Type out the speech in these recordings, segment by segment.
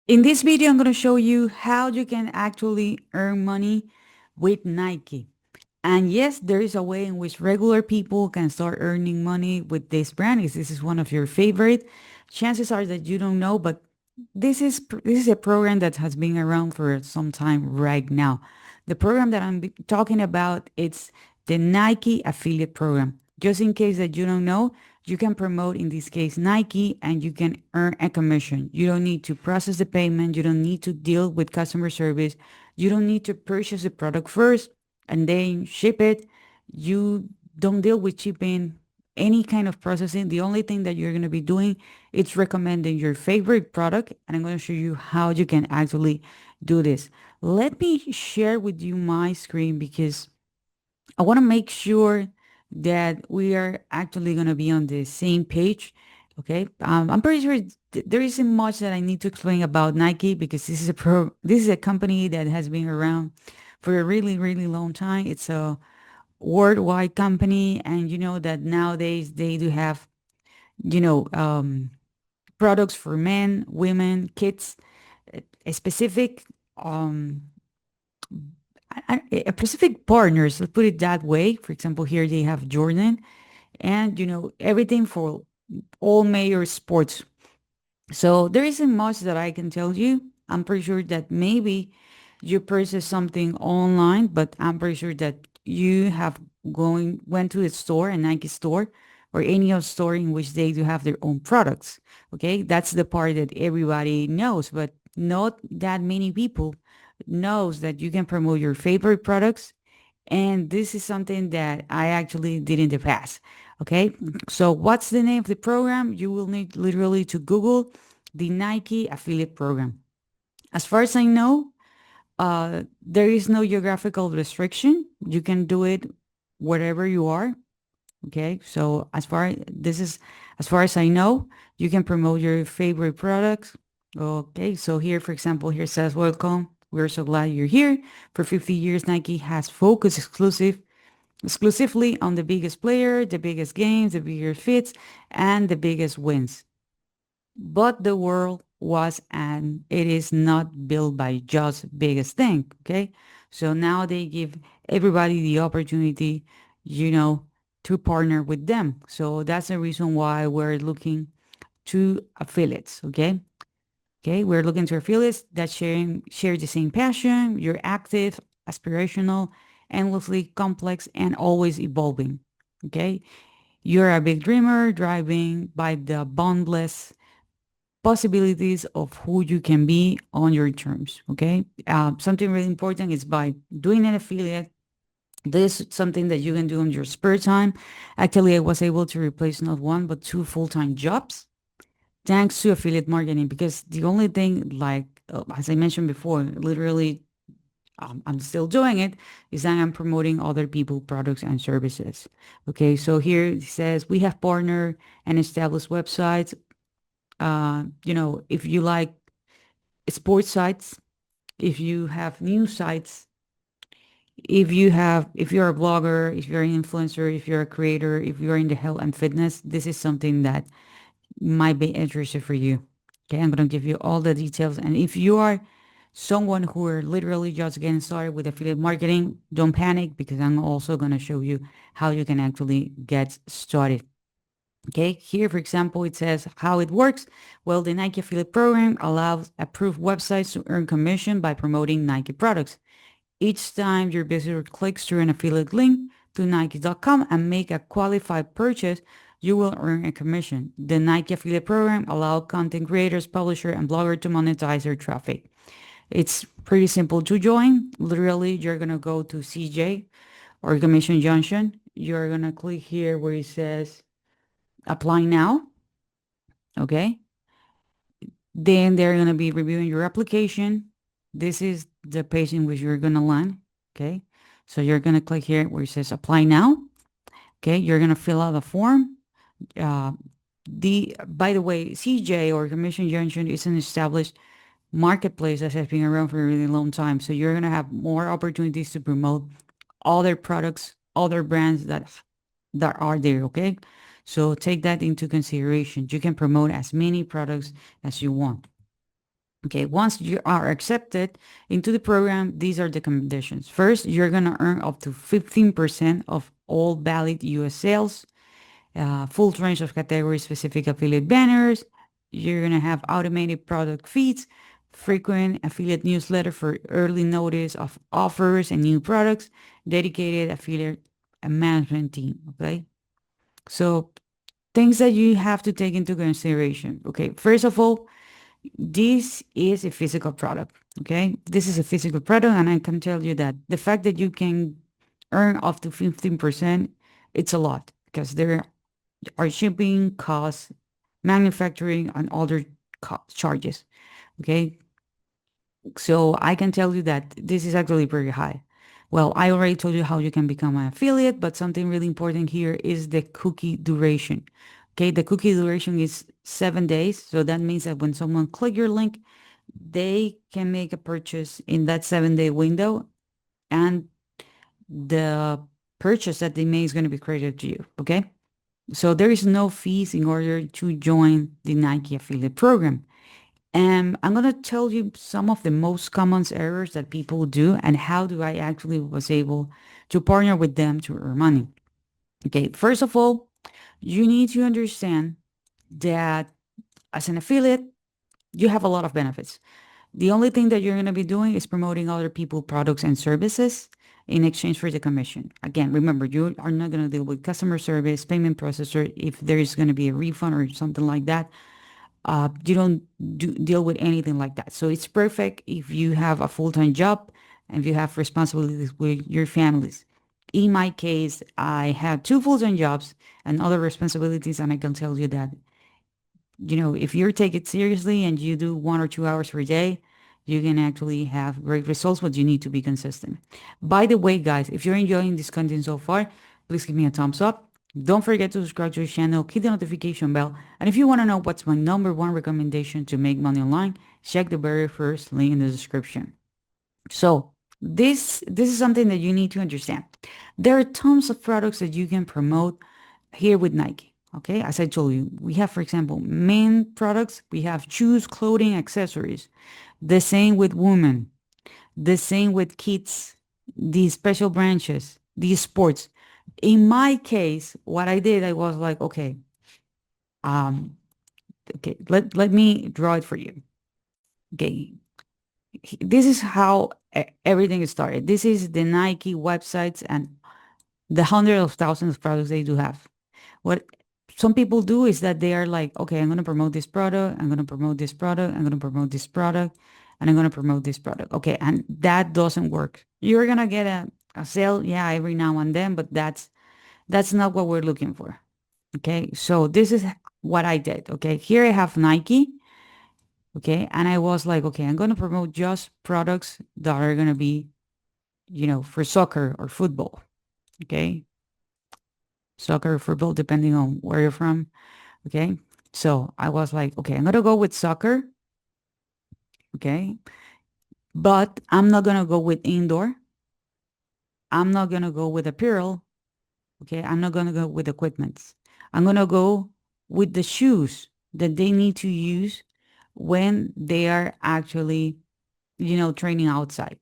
In this video, I'm going to show you how you can actually earn money with Nike. And yes, there is a way in which regular people can start earning money with this brand. If this is one of your favorite, chances are that you don't know, but this is a program that has been around for some time right now. The program that I'm talking about, it's the Nike affiliate program. Just in case that you don't know, you can promote, in this case, Nike, and you can earn a commission. You don't need to process the payment. You don't need to deal with customer service. You don't need to purchase the product first and then ship it. You don't deal with shipping, any kind of processing. The only thing that you're going to be doing is recommending your favorite product, and I'm going to show you how you can actually do this. Let me share with you my screen because I want to make sure that we are actually going to be on the same page. Okay. I'm pretty sure there isn't much that I need to explain about Nike because this is a company that has been around for a really, really long time. It's a worldwide company. And you know that nowadays they do have, you know, products for men, women, kids, a specific, um, a specific partners, let's put it that way. For example, here they have Jordan and, you know, everything for all major sports. So there isn't much that I can tell you. I'm pretty sure that maybe you purchase something online, but I'm pretty sure that you have went to a store, a Nike store, or any other store in which they do have their own products. Okay, that's the part that everybody knows, but not that many people knows that you can promote your favorite products, and this is something that I actually did in the past. Okay. So what's the name of the program? You will need literally to Google the Nike affiliate program. As far as I know, there is no geographical restriction. You can do it wherever you are. Okay. So as far as I know, you can promote your favorite products. Okay. So here, for example, here says, welcome. We're so glad you're here. For 50 years, Nike has focused exclusively on the biggest player, the biggest games, the bigger fits, and the biggest wins. But the world was and it is not built by just biggest thing. Okay. So now they give everybody the opportunity, you know, to partner with them. So that's the reason why we're looking to affiliates. Okay. Okay, we're looking to affiliates that share the same passion. You're active, aspirational, endlessly complex, and always evolving. Okay, you're a big dreamer, driving by the boundless possibilities of who you can be on your terms. Okay, something really important is by doing an affiliate. This is something that you can do in your spare time. Actually, I was able to replace not one but two full-time jobs thanks to affiliate marketing, because the only thing, like, as I mentioned before, literally, I'm still doing it, is that I'm promoting other people products and services. Okay, so here it says we have partner and established websites. You know, if you like sports sites, if you have news sites, if you're a blogger, if you're an influencer, if you're a creator, if you're in the health and fitness, this is something that might be interesting for you. Okay, I'm going to give you all the details. And if you are someone who are literally just getting started with affiliate marketing, don't panic, because I'm also going to show you how you can actually get started. Okay, here, for example, it says how it works. Well, the Nike affiliate program allows approved websites to earn commission by promoting Nike products. Each time your visitor clicks through an affiliate link to Nike.com and make a qualified purchase, you will earn a commission. The Nike affiliate program allows content creators, publisher, and blogger to monetize their traffic. It's pretty simple to join. Literally, you're going to go to CJ or Commission Junction. You're going to click here where it says apply now. Okay. Then they're going to be reviewing your application. This is the page in which you're going to land. Okay. So you're going to click here where it says apply now. Okay. You're going to fill out a form. Uh, by the way, CJ or Commission Junction is an established marketplace that has been around for a really long time. So you're going to have more opportunities to promote other products, other brands that are there. Okay. So take that into consideration. You can promote as many products as you want. Okay, once you are accepted into the program, these are the conditions. First, you're going to earn up to 15% of all valid US sales, full range of category specific affiliate banners. You're going to have automated product feeds, frequent affiliate newsletter for early notice of offers and new products, dedicated affiliate management team. Okay. So things that you have to take into consideration. Okay. First of all, this is a physical product. Okay. This is a physical product. And I can tell you that the fact that you can earn up to 15%, it's a lot because there are shipping costs, manufacturing, and other charges. Okay. So I can tell you that this is actually very high. Well, I already told you how you can become an affiliate, but something really important here is the cookie duration. Okay, the cookie duration is 7 days. So that means that when someone click your link, they can make a purchase in that 7 day window, and the purchase that they make is going to be credited to you. Okay. So there is no fees in order to join the Nike affiliate program. And I'm going to tell you some of the most common errors that people do and how do I actually was able to partner with them to earn money. Okay, first of all, you need to understand that as an affiliate, you have a lot of benefits. The only thing that you're going to be doing is promoting other people products and services in exchange for the commission. Again, remember, you are not going to deal with customer service, payment processor. If there is going to be a refund or something like that, you don't deal with anything like that. So it's perfect if you have a full-time job and if you have responsibilities with your families. In my case, I had two full-time jobs and other responsibilities, and I can tell you that, if you take it seriously and you do 1 or 2 hours per day, you can actually have great results, but you need to be consistent. By the way, guys, if you're enjoying this content so far, please give me a thumbs up. Don't forget to subscribe to the channel, hit the notification bell. And if you want to know what's my number one recommendation to make money online, check the very first link in the description. So this is something that you need to understand. There are tons of products that you can promote here with Nike. Okay, as I told you, we have, for example, men products, we have shoes, clothing, accessories. The same with women, the same with kids, these special branches, these sports. In my case, what I did, I was like, um, okay, let me draw it for you. Okay, this is how everything started. This is the Nike websites and the hundreds of thousands of products they do have. What some people do is that they are like, okay, I'm going to promote this product, I'm going to promote this product, I'm going to promote this product, and I'm going to promote this product. Okay, and that doesn't work. You're going to get a sale, yeah, every now and then, but that's not what we're looking for. Okay, so this is what I did. Okay, here I have Nike. Okay, and I was like, okay, I'm going to promote just products that are going to be, for soccer or football. Okay, soccer or football, depending on where you're from. Okay. So I was like, okay, I'm going to go with soccer. Okay. But I'm not going to go with indoor. I'm not going to go with apparel. Okay. I'm not going to go with equipments. I'm going to go with the shoes that they need to use when they are actually, training outside.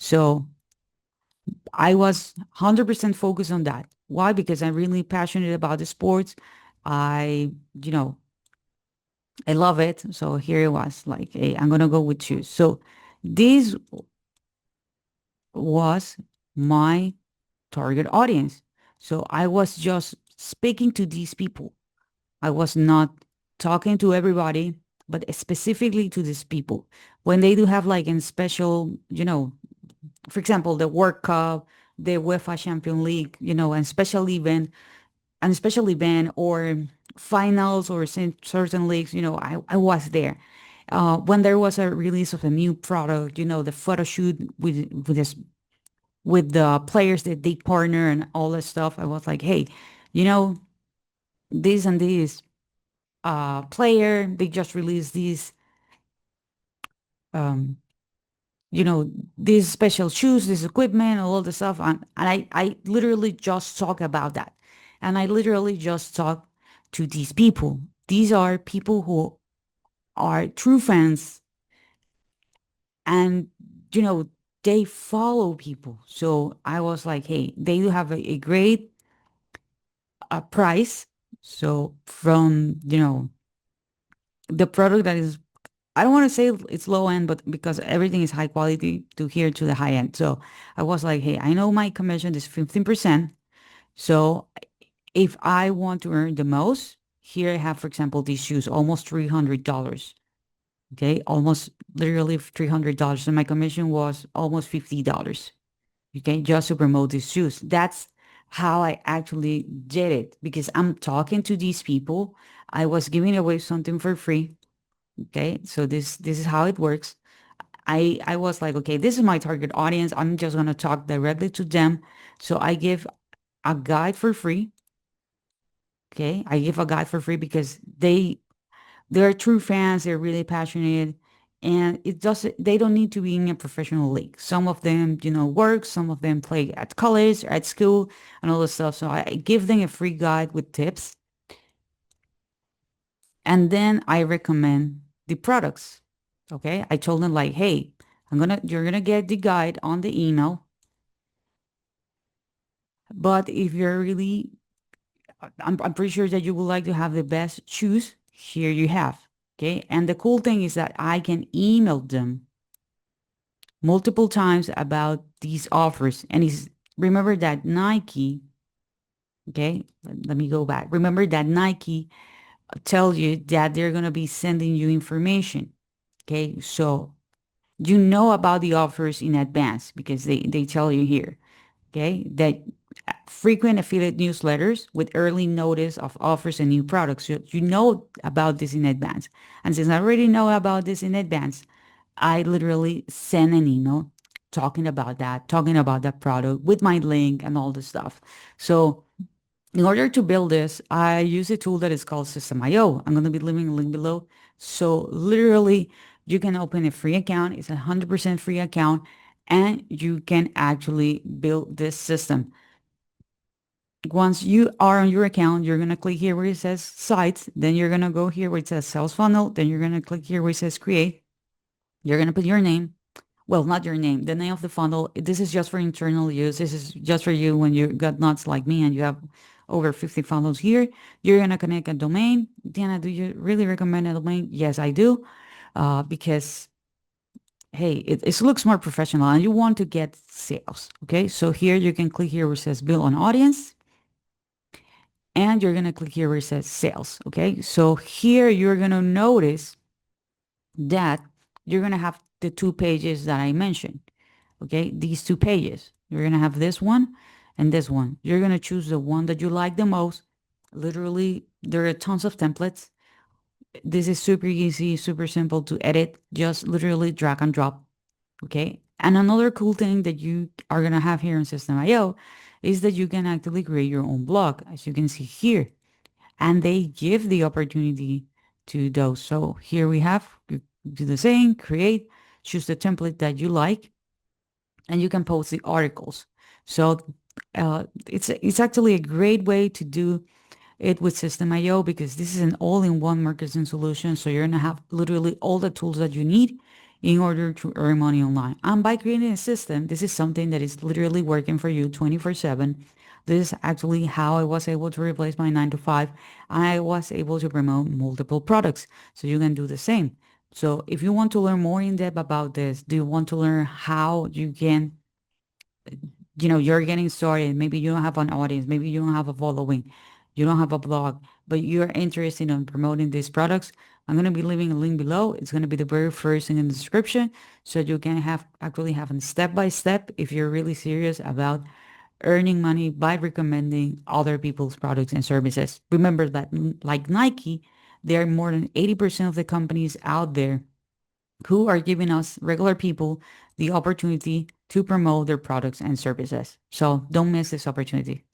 So I was 100% focused on that. Why? Because I'm really passionate about the sports. I, you know, I love it. So here it was like, hey, I'm going to go with shoes. So this was my target audience. So I was just speaking to these people. I was not talking to everybody, but specifically to these people. When they do have like in special, for example, the World Cup, the UEFA Champion League, and special event or finals or certain leagues, I was there. When there was a release of a new product, the photo shoot with the players that they partner and all that stuff, I was like, hey, you know, this and this player, they just released these, um, these special shoes, this equipment, all the stuff. And I literally just talk about that. And I literally just talk to these people. These are people who are true fans and you know they follow people. So I was like, hey, they do have a great price. So from the product that is, I don't want to say it's low end, but because everything is high quality to here to the high end. So I was like, hey, I know my commission is 15%. So if I want to earn the most, here I have, for example, these shoes, almost $300. Okay, almost literally $300, and my commission was almost $50. Okay, just to promote these shoes. That's how I actually did it, because I'm talking to these people. I was giving away something for free. Okay, so this is how it works. I was like, okay, this is my target audience. I'm just gonna talk directly to them. So I give a guide for free. Okay, I give a guide for free because they're true fans. They're really passionate, and it doesn't. They don't need to be in a professional league. Some of them, work. Some of them play at college, at school, and all this stuff. So I give them a free guide with tips, and then I recommend the products. Okay, I told them like, hey, you're gonna get the guide on the email, but if you're really, I'm pretty sure that you would like to have the best shoes. Here you have. Okay, and the cool thing is that I can email them multiple times about these offers. And remember that Nike, okay, let me go back. Remember that Nike tell you that they're going to be sending you information. Okay, so you know about the offers in advance because they tell you here. Okay, that frequent affiliate newsletters with early notice of offers and new products. So you know about this in advance. And since I already know about this in advance, I literally send an email talking about that product with my link and all the stuff. So in order to build this, I use a tool that is called System.io. I'm going to be leaving a link below. So literally, you can open a free account. It's a 100% free account, and you can actually build this system. Once you are on your account, you're going to click here where it says sites. Then you're going to go here where it says sales funnel. Then you're going to click here where it says create. You're going to put your name. Well, not your name, the name of the funnel. This is just for internal use. This is just for you when you got nuts like me and you have over 50 funnels here. You're going to connect a domain. Diana, do you really recommend a domain? Yes, I do. Because, hey, it looks more professional and you want to get sales. Okay, so here you can click here where it says build an audience. And you're going to click here where it says sales. Okay, so here you're going to notice that you're going to have the two pages that I mentioned. Okay, these two pages. You're going to have this one and this one. You're going to choose the one that you like the most. Literally, there are tons of templates. This is super easy, super simple to edit. Just literally drag and drop. Okay. And another cool thing that you are going to have here in System.io is that you can actually create your own blog, as you can see here. And they give the opportunity to those. So here we have, you do the same, create, choose the template that you like, and you can post the articles. So it's actually a great way to do it with System.io because this is an all-in-one marketing solution. So you're gonna have literally all the tools that you need in order to earn money online. And by creating a system, this is something that is literally working for you 24/7. This is actually how I was able to replace my 9 to 5. I was able to promote multiple products. So you can do the same. So if you want to learn more in depth about this, do you want to learn how you can, you're getting started. Maybe you don't have an audience. Maybe you don't have a following. You don't have a blog, but you're interested in promoting these products. I'm going to be leaving a link below. It's going to be the very first thing in the description. So you can actually have a step by step if you're really serious about earning money by recommending other people's products and services. Remember that like Nike, there are more than 80% of the companies out there who are giving us regular people the opportunity to promote their products and services. So don't miss this opportunity.